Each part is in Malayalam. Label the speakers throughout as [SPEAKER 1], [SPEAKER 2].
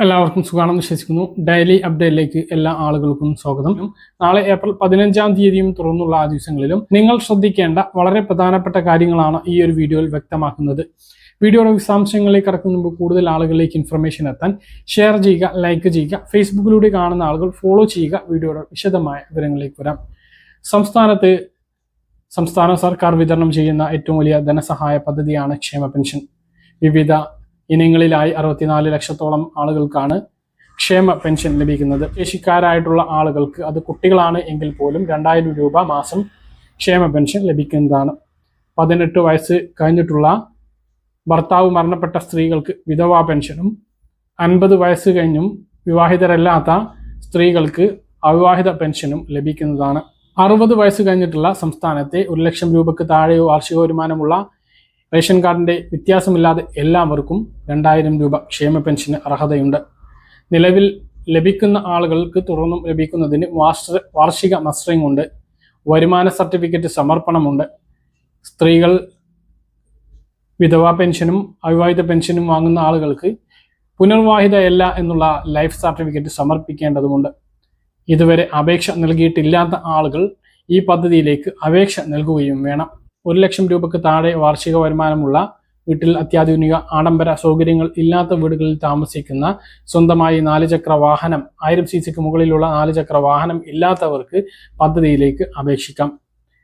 [SPEAKER 1] എല്ലാവർക്കും സുഖാണെന്ന് വിശ്വസിക്കുന്നു. ഡെയിലി അപ്ഡേറ്റിലേക്ക് എല്ലാ ആളുകൾക്കും സ്വാഗതം. നാളെ ഏപ്രിൽ 15-ാം തീയതിയും തുറന്നുള്ള ആ ദിവസങ്ങളിലും നിങ്ങൾ ശ്രദ്ധിക്കേണ്ട വളരെ പ്രധാനപ്പെട്ട കാര്യങ്ങളാണ് ഈ ഒരു വീഡിയോയിൽ വ്യക്തമാക്കുന്നത്. വീഡിയോയുടെ വിശദാംശങ്ങളിലേക്ക് കടക്കുന്ന മുമ്പ് കൂടുതൽ ആളുകളിലേക്ക് ഇൻഫർമേഷൻ എത്താൻ ഷെയർ ചെയ്യുക, ലൈക്ക് ചെയ്യുക, ഫേസ്ബുക്കിലൂടെ കാണുന്ന ആളുകൾ ഫോളോ ചെയ്യുക. വീഡിയോയുടെ വിശദമായ വിവരങ്ങളിലേക്ക് വരാം. സംസ്ഥാന സർക്കാർ വിതരണം ചെയ്യുന്ന ഏറ്റവും വലിയ ധനസഹായ പദ്ധതിയാണ് ക്ഷേമ പെൻഷൻ. വിവിധ ഇനങ്ങളിലായി 64 ലക്ഷത്തോളം ആളുകൾക്കാണ് ക്ഷേമ പെൻഷൻ ലഭിക്കുന്നത്. ശേഷിക്കാരായിട്ടുള്ള ആളുകൾക്ക്, അത് കുട്ടികളാണ് എങ്കിൽ പോലും 2000 രൂപ മാസം ക്ഷേമ പെൻഷൻ ലഭിക്കുന്നതാണ്. 18 വയസ്സ് കഴിഞ്ഞിട്ടുള്ള ഭർത്താവ് മരണപ്പെട്ട സ്ത്രീകൾക്ക് വിധവാ പെൻഷനും, 50 വയസ്സ് കഴിഞ്ഞും വിവാഹിതരല്ലാത്ത സ്ത്രീകൾക്ക് അവിവാഹിത പെൻഷനും ലഭിക്കുന്നതാണ്. 60 വയസ്സ് കഴിഞ്ഞിട്ടുള്ള സംസ്ഥാനത്തെ 1 ലക്ഷം രൂപയ്ക്ക് താഴെയോ വാർഷിക വരുമാനമുള്ള റേഷൻ കാർഡിന്റെ വ്യത്യാസമില്ലാതെ എല്ലാവർക്കും 2000 രൂപ ക്ഷേമ പെൻഷന് അർഹതയുണ്ട്. നിലവിൽ ലഭിക്കുന്ന ആളുകൾക്ക് തുടർന്നും ലഭിക്കുന്നതിന് വാർഷിക മസ്റ്ററിംഗ് ഉണ്ട്, വരുമാന സർട്ടിഫിക്കറ്റ് സമർപ്പണമുണ്ട്. സ്ത്രീകൾ വിധവാ പെൻഷനും അവിവാഹിത പെൻഷനും വാങ്ങുന്ന ആളുകൾക്ക് പുനർവാഹിതയല്ല എന്നുള്ള ലൈഫ് സർട്ടിഫിക്കറ്റ് സമർപ്പിക്കേണ്ടതുണ്ട്. ഇതുവരെ അപേക്ഷ നൽകിയിട്ടില്ലാത്ത ആളുകൾ ഈ പദ്ധതിയിലേക്ക് അപേക്ഷ നൽകുകയും വേണം. 1 ലക്ഷം രൂപയ്ക്ക് താഴെ വാർഷിക വരുമാനമുള്ള, വീട്ടിൽ അത്യാധുനിക ആഡംബര സൗകര്യങ്ങൾ ഇല്ലാത്ത വീടുകളിൽ താമസിക്കുന്ന, സ്വന്തമായി 4 ചക്ര വാഹനം 1000 cc മുകളിലുള്ള 4 ചക്ര വാഹനം ഇല്ലാത്തവർക്ക് പദ്ധതിയിലേക്ക് അപേക്ഷിക്കാം.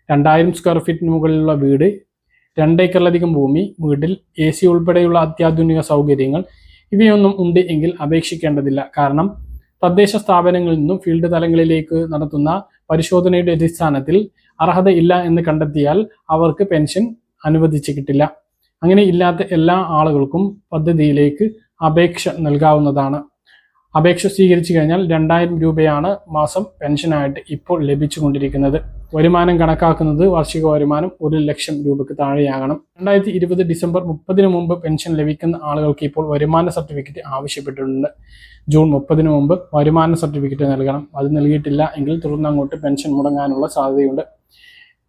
[SPEAKER 1] 2000 സ്ക്വയർ ഫീറ്റിന് മുകളിലുള്ള വീട്, 2 ഏക്കറിലധികം ഭൂമി, വീട്ടിൽ AC ഉൾപ്പെടെയുള്ള അത്യാധുനിക സൗകര്യങ്ങൾ ഇവയൊന്നും ഉണ്ട് എങ്കിൽ അപേക്ഷിക്കേണ്ടതില്ല. കാരണം തദ്ദേശ സ്ഥാപനങ്ങളിൽ നിന്നും ഫീൽഡ് തലങ്ങളിലേക്ക് നടത്തുന്ന പരിശോധനയുടെ അടിസ്ഥാനത്തിൽ അർഹതയില്ല എന്ന് കണ്ടെത്തിയാൽ അവർക്ക് പെൻഷൻ അനുവദിച്ചു കിട്ടില്ല. അങ്ങനെ ഇല്ലാത്ത എല്ലാ ആളുകൾക്കും പദ്ധതിയിലേക്ക് അപേക്ഷ നൽകാവുന്നതാണ്. അപേക്ഷ സ്വീകരിച്ചു കഴിഞ്ഞാൽ 2000 രൂപയാണ് മാസം പെൻഷനായിട്ട് ഇപ്പോൾ ലഭിച്ചുകൊണ്ടിരിക്കുന്നത്. വരുമാനം കണക്കാക്കുന്നത് വാർഷിക വരുമാനം 1 ലക്ഷം രൂപയ്ക്ക് താഴെയാകണം. 2020 ഡിസംബർ 30 മുമ്പ് പെൻഷൻ ലഭിക്കുന്ന ആളുകൾക്ക് ഇപ്പോൾ വരുമാന സർട്ടിഫിക്കറ്റ് ആവശ്യപ്പെട്ടിട്ടുണ്ട്. ജൂൺ 30 മുമ്പ് വരുമാന സർട്ടിഫിക്കറ്റ് നൽകണം. അത് നൽകിയിട്ടില്ല എങ്കിൽ തുടർന്ന് അങ്ങോട്ട് പെൻഷൻ മുടങ്ങാനുള്ള സാധ്യതയുണ്ട്.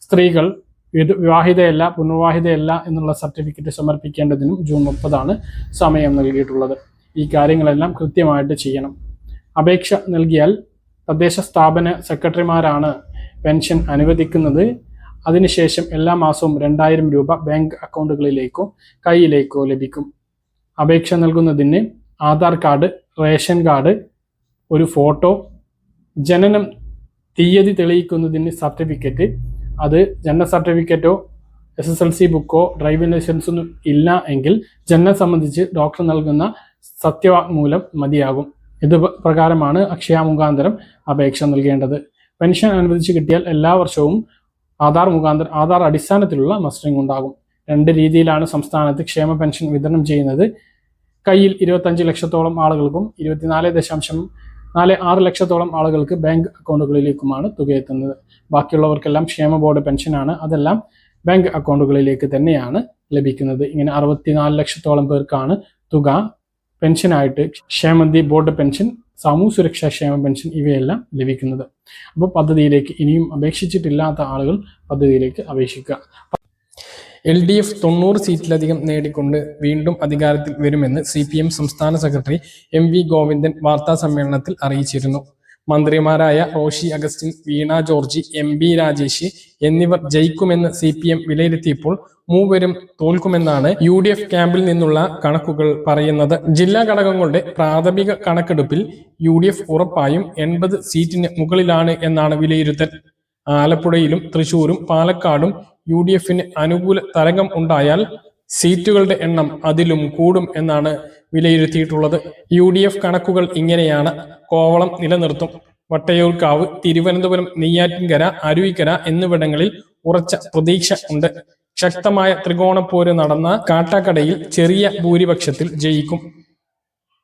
[SPEAKER 1] സ്ത്രീകൾ വിവാഹിതയല്ല, പുനർവിവാഹിതയല്ല എന്നുള്ള സർട്ടിഫിക്കറ്റ് സമർപ്പിക്കേണ്ടതിനും ജൂൺ 30 സമയം നൽകിയിട്ടുള്ളത്. ഈ കാര്യങ്ങളെല്ലാം കൃത്യമായിട്ട് ചെയ്യണം. അപേക്ഷ നൽകിയാൽ തദ്ദേശ സ്ഥാപന സെക്രട്ടറിമാരാണ് പെൻഷൻ അനുവദിക്കുന്നത്. അതിനുശേഷം എല്ലാ മാസവും 2000 രൂപ ബാങ്ക് അക്കൗണ്ടുകളിലേക്കോ കയ്യിലേക്കോ ലഭിക്കും. അപേക്ഷ നൽകുന്നതിന് ആധാർ കാർഡ്, റേഷൻ കാർഡ്, ഒരു ഫോട്ടോ, ജനനം തീയതി തെളിയിക്കുന്നതിന് സർട്ടിഫിക്കറ്റ്, അത് ജനന സർട്ടിഫിക്കറ്റോ SSLC ബുക്കോ ഡ്രൈവിംഗ് ലൈസൻസൊന്നും ഇല്ല എങ്കിൽ ജനനം സംബന്ധിച്ച് ഡോക്ടർ നൽകുന്ന സത്യവാങ്മൂലം മതിയാകും. ഇത് പ്രകാരമാണ് അക്ഷയ മുഖാന്തരം അപേക്ഷ നൽകേണ്ടത്. പെൻഷൻ അനുവദിച്ച് കിട്ടിയാൽ എല്ലാ വർഷവും ആധാർ അടിസ്ഥാനത്തിലുള്ള മസ്റ്ററിംഗ് ഉണ്ടാകും. 2 രീതിയിലാണ് സംസ്ഥാനത്ത് ക്ഷേമ പെൻഷൻ വിതരണം ചെയ്യുന്നത്. കയ്യിൽ 25 ലക്ഷത്തോളം ആളുകൾക്കും 24.46 ലക്ഷത്തോളം ആളുകൾക്ക് ബാങ്ക് അക്കൗണ്ടുകളിലേക്കുമാണ് തുക എത്തുന്നത്. ബാക്കിയുള്ളവർക്കെല്ലാം ക്ഷേമ ബോർഡ് പെൻഷനാണ്. അതെല്ലാം ബാങ്ക് അക്കൗണ്ടുകളിലേക്ക് തന്നെയാണ് ലഭിക്കുന്നത്. ഇങ്ങനെ 64 ലക്ഷത്തോളം പേർക്കാണ് തുക പെൻഷനായിട്ട് ക്ഷേമനിധി, ബോർഡ് പെൻഷൻ, സാമൂഹ്യ സുരക്ഷാ ക്ഷേമ പെൻഷൻ ഇവയെല്ലാം ലഭിക്കുന്നത്. അപ്പോൾ പദ്ധതിയിലേക്ക് ഇനിയും അപേക്ഷിച്ചിട്ടില്ലാത്ത ആളുകൾ പദ്ധതിയിലേക്ക് അപേക്ഷിക്കുക. LDF 90 സീറ്റിലധികം നേടിക്കൊണ്ട് വീണ്ടും അധികാരത്തിൽ വരുമെന്ന് CPM സംസ്ഥാന സെക്രട്ടറി MV ഗോവിന്ദൻ വാർത്താ സമ്മേളനത്തിൽ അറിയിച്ചിരുന്നു. മന്ത്രിമാരായ റോഷി അഗസ്റ്റിൻ, വീണ ജോർജ്, MB രാജേഷ് എന്നിവർ ജയിക്കുമെന്ന് CPM വിലയിരുത്തിയപ്പോൾ മൂവരും തോൽക്കുമെന്നാണ് UDF ക്യാമ്പിൽ നിന്നുള്ള കണക്കുകൾ പറയുന്നത്. ജില്ലാ ഘടകങ്ങളുടെ പ്രാഥമിക കണക്കെടുപ്പിൽ UDF ഉറപ്പായും 80 സീറ്റിന് മുകളിലാണ് എന്നാണ് വിലയിരുത്തൽ. ആലപ്പുഴയിലും തൃശൂരും പാലക്കാടും UDFന് അനുകൂല തരംഗം ഉണ്ടായാൽ സീറ്റുകളുടെ എണ്ണം അതിലും കൂടും എന്നാണ് വിലയിരുത്തിയിട്ടുള്ളത്. UDF കണക്കുകൾ ഇങ്ങനെയാണ്. കോവളം നിലനിർത്തും. വട്ടയൂർക്കാവ്, തിരുവനന്തപുരം, നെയ്യാറ്റിൻകര, അരുവിക്കര എന്നിവിടങ്ങളിൽ ഉറച്ച പ്രതീക്ഷ ഉണ്ട്. ശക്തമായ ത്രികോണപ്പോര് നടന്ന കാട്ടാക്കടയിൽ ചെറിയ ഭൂരിപക്ഷത്തിൽ ജയിക്കും.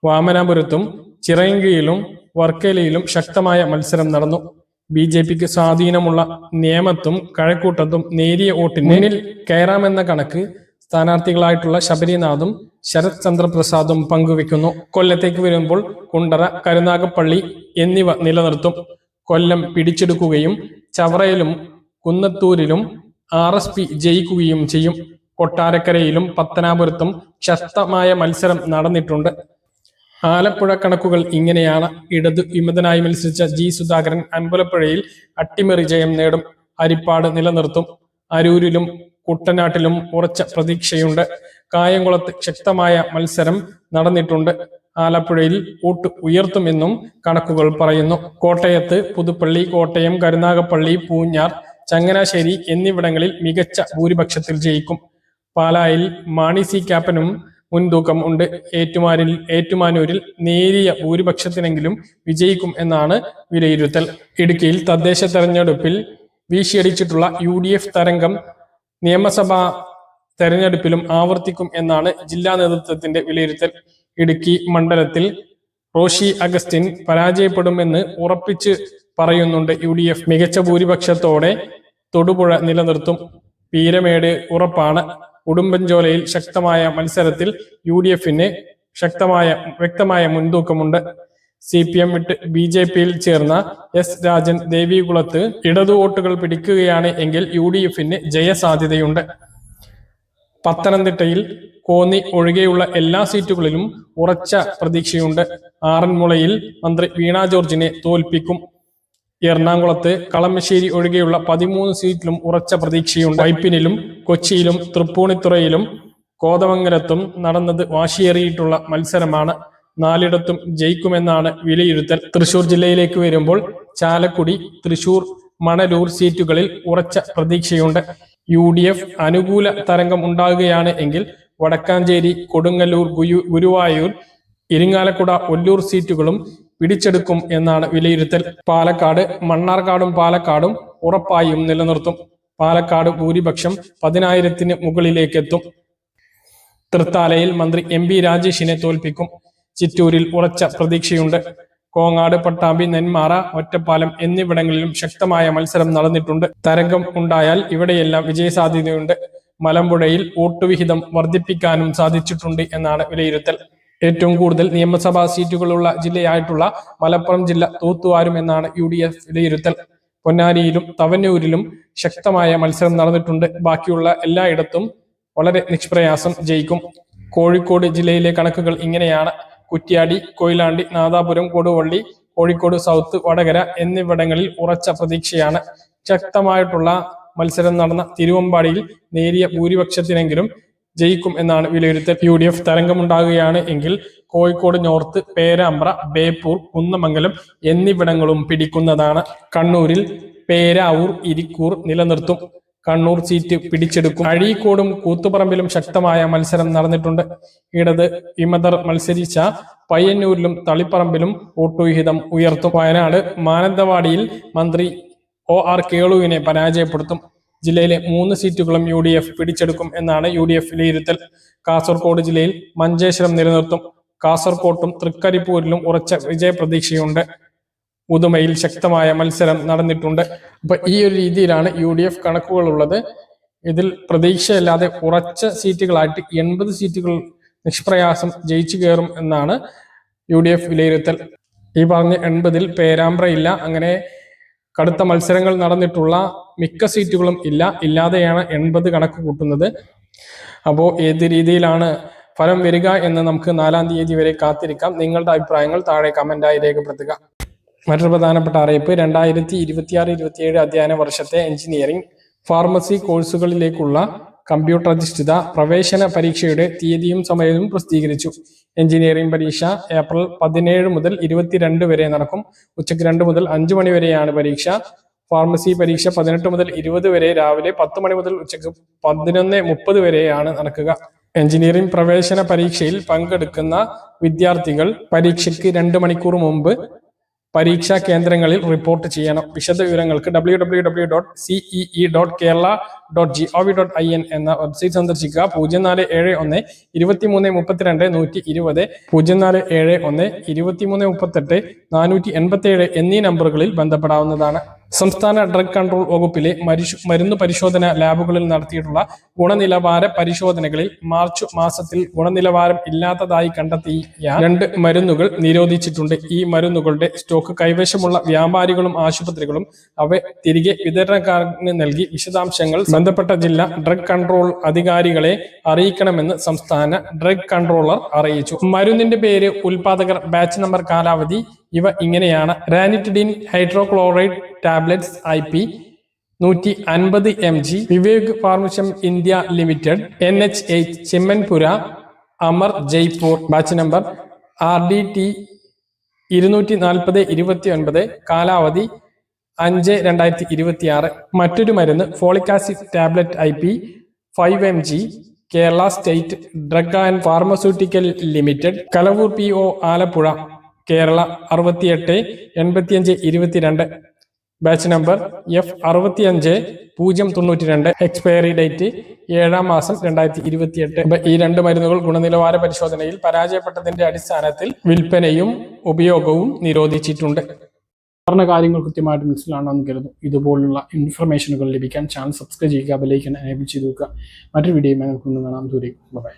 [SPEAKER 1] വാമനാപുരത്തും ചിറയൻകീഴിലും വർക്കലയിലും ശക്തമായ മത്സരം നടന്നു. BJPക്ക് സ്വാധീനമുള്ള നേമത്തും കഴക്കൂട്ടത്തും നേരിയ വോട്ടിന് മുന്നിൽ കയറാമെന്ന കണക്ക് സ്ഥാനാർത്ഥികളായിട്ടുള്ള ശബരിനാഥും ശരത് ചന്ദ്രപ്രസാദും പങ്കുവെക്കുന്നു. കൊല്ലത്തേക്ക് വരുമ്പോൾ കുണ്ടറ, കരുനാഗപ്പള്ളി എന്നിവ നിലനിർത്തും. കൊല്ലം പിടിച്ചെടുക്കുകയും ചവറയിലും കുന്നത്തൂരിലും RSP ജയിക്കുകയും ചെയ്യും. കൊട്ടാരക്കരയിലും പത്തനാപുരത്തും ശക്തമായ മത്സരം നടന്നിട്ടുണ്ട്. ആലപ്പുഴ കണക്കുകൾ ഇങ്ങനെയാണ്. ഇടതു വിമതനായി മത്സരിച്ച ജി സുധാകരൻ അമ്പലപ്പുഴയിൽ അട്ടിമറി ജയം നേടും. ഹരിപ്പാട് നിലനിർത്തും. അരൂരിലും കുട്ടനാട്ടിലും ഉറച്ച പ്രതീക്ഷയുണ്ട്. കായംകുളത്ത് ശക്തമായ മത്സരം നടന്നിട്ടുണ്ട്. ആലപ്പുഴയിൽ വോട്ട് ഉയർത്തുമെന്നും കണക്കുകൾ പറയുന്നു. കോട്ടയത്ത് പുതുപ്പള്ളി, കോട്ടയം, കരുനാഗപ്പള്ളി, പൂഞ്ഞാർ, ചങ്ങനാശ്ശേരി എന്നിവിടങ്ങളിൽ മികച്ച ഭൂരിപക്ഷത്തിൽ ജയിക്കും. പാലായിൽ മാണി സി കാപ്പനും മുൻതൂക്കം ഉണ്ട്. ഏറ്റുമാനൂരിൽ നേരിയ ഭൂരിപക്ഷത്തിനെങ്കിലും വിജയിക്കും എന്നാണ് വിലയിരുത്തൽ. ഇടുക്കിയിൽ തദ്ദേശ തെരഞ്ഞെടുപ്പിൽ വീശിയടിച്ചിട്ടുള്ള UDF തരംഗം നിയമസഭാ തെരഞ്ഞെടുപ്പിലും ആവർത്തിക്കും എന്നാണ് ജില്ലാ നേതൃത്വത്തിന്റെ വിലയിരുത്തൽ. ഇടുക്കി മണ്ഡലത്തിൽ റോഷി അഗസ്റ്റിൻ പരാജയപ്പെടുമെന്ന് ഉറപ്പിച്ച് പറയുന്നുണ്ട് UDF. മികച്ച ഭൂരിപക്ഷത്തോടെ തൊടുപുഴ നിലനിർത്തും. പീരമേട് ഉറപ്പാണ്. ഉടുമ്പൻചോലയിൽ ശക്തമായ മത്സരത്തിൽ UDFന് വ്യക്തമായ മുൻതൂക്കമുണ്ട്. CPM വിട്ട് BJPയിൽ ചേർന്ന S രാജൻ ദേവികുളത്ത് ഇടതു വോട്ടുകൾ പിടിക്കുകയാണ് എങ്കിൽ UDFന് ജയസാധ്യതയുണ്ട്. പത്തനംതിട്ടയിൽ കോന്നി ഒഴികെയുള്ള എല്ലാ സീറ്റുകളിലും ഉറച്ച പ്രതീക്ഷയുണ്ട്. ആറന്മുളയിൽ മന്ത്രി വീണ ജോർജിനെ തോൽപ്പിക്കും. എറണാകുളത്ത് കളമശ്ശേരി ഒഴികെയുള്ള 13 സീറ്റിലും ഉറച്ച പ്രതീക്ഷയുണ്ട്. വൈപ്പിനിലും കൊച്ചിയിലും തൃപ്പൂണിത്തുറയിലും കോതമംഗലത്തും നടന്നത് വാശിയേറിയിട്ടുള്ള മത്സരമാണ്. 4ഇടത്തും ജയിക്കുമെന്നാണ് വിലയിരുത്തൽ. തൃശൂർ ജില്ലയിലേക്ക് വരുമ്പോൾ ചാലക്കുടി, തൃശൂർ, മണലൂർ സീറ്റുകളിൽ ഉറച്ച പ്രതീക്ഷയുണ്ട്. UDF അനുകൂല തരംഗം ഉണ്ടാകുകയാണ് എങ്കിൽ വടക്കാഞ്ചേരി, കൊടുങ്ങല്ലൂർ, ഗുരുവായൂർ, ഇരിങ്ങാലക്കുട, ഒല്ലൂർ സീറ്റുകളും പിടിച്ചെടുക്കും എന്നാണ് വിലയിരുത്തൽ. പാലക്കാട്, മണ്ണാർക്കാടും പാലക്കാടും ഉറപ്പായും നിലനിർത്തും. പാലക്കാട് ഭൂരിപക്ഷം 10,000-ന് മുകളിലേക്കെത്തും. തൃത്താലയിൽ മന്ത്രി MP രാജേഷിനെ തോൽപ്പിക്കും. ചിറ്റൂരിൽ ഉറച്ച പ്രതീക്ഷയുണ്ട്. കോങ്ങാട്, പട്ടാമ്പി, നെന്മാറ, ഒറ്റപ്പാലം എന്നിവിടങ്ങളിലും ശക്തമായ മത്സരം നടന്നിട്ടുണ്ട്. തരംഗം ഉണ്ടായാൽ ഇവിടെയെല്ലാം വിജയസാധ്യതയുണ്ട്. മലമ്പുഴയിൽ വോട്ടുവിഹിതം വർദ്ധിപ്പിക്കാനും സാധിച്ചിട്ടുണ്ട് എന്നാണ് വിലയിരുത്തൽ. ഏറ്റവും കൂടുതൽ നിയമസഭാ സീറ്റുകളുള്ള ജില്ലയായിട്ടുള്ള മലപ്പുറം ജില്ല തൂത്തുവാരും എന്നാണ് UDF വിലയിരുത്തൽ. പൊന്നാനിയിലും തവന്നൂരിലും ശക്തമായ മത്സരം നടന്നിട്ടുണ്ട്. ബാക്കിയുള്ള എല്ലായിടത്തും വളരെ നിഷ്പ്രയാസം ജയിക്കും. കോഴിക്കോട് ജില്ലയിലെ കണക്കുകൾ ഇങ്ങനെയാണ്. കുറ്റ്യാടി, കൊയിലാണ്ടി, നാദാപുരം, കൊടുവള്ളി, കോഴിക്കോട് സൗത്ത്, വടകര എന്നിവിടങ്ങളിൽ ഉറച്ച പ്രതീക്ഷയാണ്. ശക്തമായിട്ടുള്ള മത്സരം നടന്ന തിരുവമ്പാടിയിൽ നേരിയ ഭൂരിപക്ഷത്തിനെങ്കിലും ജയിക്കും എന്നാണ് വിലയിരുത്തൽ. UDF തരംഗമുണ്ടാകുകയാണ് എങ്കിൽ കോഴിക്കോട് നോർത്ത്, പേരാമ്പ്ര, ബേപ്പൂർ, കുന്നമംഗലം എന്നിവിടങ്ങളും പിടിക്കുന്നതാണ്. കണ്ണൂരിൽ പേരാവൂർ, ഇരിക്കൂർ നിലനിർത്തും. കണ്ണൂർ സീറ്റ് പിടിച്ചെടുക്കും. അഴീക്കോടും കൂത്തുപറമ്പിലും ശക്തമായ മത്സരം നടന്നിട്ടുണ്ട്. ഇടത് വിമതർ മത്സരിച്ച പയ്യന്നൂരിലും തളിപ്പറമ്പിലും വോട്ടുവിഹിതം ഉയർത്തും. വയനാട് മാനന്തവാടിയിൽ മന്ത്രി OR കേളുവിനെ പരാജയപ്പെടുത്തും. ജില്ലയിലെ 3 സീറ്റുകളും UDF പിടിച്ചെടുക്കും എന്നാണ് UDF വിലയിരുത്തൽ. കാസർഗോഡ് ജില്ലയിൽ മഞ്ചേശ്വരം നിലനിർത്തും. കാസർകോട്ടും തൃക്കരിപ്പൂരിലും ഉറച്ച വിജയപ്രതീക്ഷയുണ്ട്. ഉദുമയിൽ ശക്തമായ മത്സരം നടന്നിട്ടുണ്ട്. അപ്പൊ ഈ ഒരു രീതിയിലാണ് UDF കണക്കുകൾ ഉള്ളത്. ഇതിൽ പ്രതീക്ഷയില്ലാതെ ഉറച്ച സീറ്റുകളായിട്ട് 80 സീറ്റുകൾ നിഷ്പ്രയാസം ജയിച്ചു കയറും എന്നാണ് UDF വിലയിരുത്തൽ. ഈ പറഞ്ഞ 80-ൽ പേരാമ്പ്ര ഇല്ല. അങ്ങനെ കടുത്ത മത്സരങ്ങൾ നടന്നിട്ടുള്ള മിക്ക സീറ്റുകളും ഇല്ലാതെയാണ് 80 കണക്ക് കൂട്ടുന്നത്. അപ്പോൾ ഏത് രീതിയിലാണ് ഫലം വരിക എന്ന് നമുക്ക് 4-ാം തീയതി വരെ കാത്തിരിക്കാം. നിങ്ങളുടെ അഭിപ്രായങ്ങൾ താഴെ കമന്റായി രേഖപ്പെടുത്തുക. മറ്റൊരു പ്രധാനപ്പെട്ട അറിയിപ്പ്, 2026-27 അധ്യയന വർഷത്തെ എഞ്ചിനീയറിംഗ്, ഫാർമസി കോഴ്സുകളിലേക്കുള്ള കമ്പ്യൂട്ടർ അധിഷ്ഠിത പ്രവേശന പരീക്ഷയുടെ തീയതിയും സമയവും പ്രസിദ്ധീകരിച്ചു. എഞ്ചിനീയറിംഗ് പരീക്ഷ ഏപ്രിൽ 17 മുതൽ 22 വരെ നടക്കും. ഉച്ചയ്ക്ക് 2 മുതൽ 5 മണി വരെയാണ് പരീക്ഷ. ഫാർമസി പരീക്ഷ 18 മുതൽ 20 വരെ രാവിലെ 10 മണി മുതൽ ഉച്ചയ്ക്ക് 11:30 വരെയാണ് നടക്കുക. എഞ്ചിനീയറിംഗ് പ്രവേശന പരീക്ഷയിൽ പങ്കെടുക്കുന്ന വിദ്യാർത്ഥികൾ പരീക്ഷയ്ക്ക് 2 മണിക്കൂർ മുമ്പ് പരീക്ഷാ കേന്ദ്രങ്ങളിൽ റിപ്പോർട്ട് ചെയ്യണം. വിശദ വിവരങ്ങൾക്ക് www.cee.kerala.gov.in എന്ന വെബ്സൈറ്റ് സന്ദർശിക്കുക. 0471 2332 120, 0471 2338 487 എന്നീ നമ്പറുകളിൽ ബന്ധപ്പെടാവുന്നതാണ്. സംസ്ഥാന ഡ്രഗ് കൺട്രോൾ വകുപ്പിലെ മരുന്ന് പരിശോധന ലാബുകളിൽ നടത്തിയിട്ടുള്ള ഗുണനിലവാര പരിശോധനകളിൽ മാർച്ച് മാസത്തിൽ ഗുണനിലവാരം ഇല്ലാത്തതായി കണ്ടെത്തിയ 2 മരുന്നുകൾ നിരോധിച്ചിട്ടുണ്ട്. ഈ മരുന്നുകളുടെ സ്റ്റോക്ക് കൈവശമുള്ള വ്യാപാരികളും ആശുപത്രികളും അവ തിരികെ വിതരണക്കാരന് നൽകി വിശദാംശങ്ങൾ ബന്ധപ്പെട്ട ജില്ലാ ഡ്രഗ് കൺട്രോൾ അധികാരികളെ അറിയിക്കണമെന്ന് സംസ്ഥാന ഡ്രഗ് കൺട്രോളർ അറിയിച്ചു. മരുന്നിന്റെ പേര്, ഉൽപാദകർ, ബാച്ച് നമ്പർ, കാലാവധി ഇവ ഇങ്ങനെയാണ്. Ranitidine hydrochloride tablets IP 150 mg, Vivek ഫാർമസ്യം India limited, NH8, Chemmanpura, Amer, Jaipur. Batch number RDT 240-29, കാലാവധി 5/2026. മറ്റൊരു മരുന്ന് folic acid tablet IP 5 mg, Kerala state drug and pharmaceutical limited, Kalavoor PO, Alappuzha, Kerala 68-85-22. Batch number F65-092, expiry date 7-ാം മാസം 2028. ഈ 2 മരുന്നുകൾ ഗുണനിലവാര പരിശോധനയിൽ പരാജയപ്പെട്ടതിന്റെ അടിസ്ഥാനത്തിൽ വിൽപ്പനയും ഉപയോഗവും നിരോധിച്ചിട്ടുണ്ട്. പറഞ്ഞ കാര്യങ്ങൾ കൃത്യമായിട്ട് മനസ്സിലാണെന്ന് കരുതുന്നു. ഇതുപോലുള്ള ഇൻഫർമേഷനുകൾ ലഭിക്കാൻ ചാനൽ സബ്സ്ക്രൈബ് ചെയ്യുക, ബെൽ ഐക്കൺ എനേബിൾ ചെയ്ത് വെക്കുക. മറ്റൊരു വീഡിയോയുമായി നമുക്ക് കാണാം. ദൂരേക്ക് ബൈ.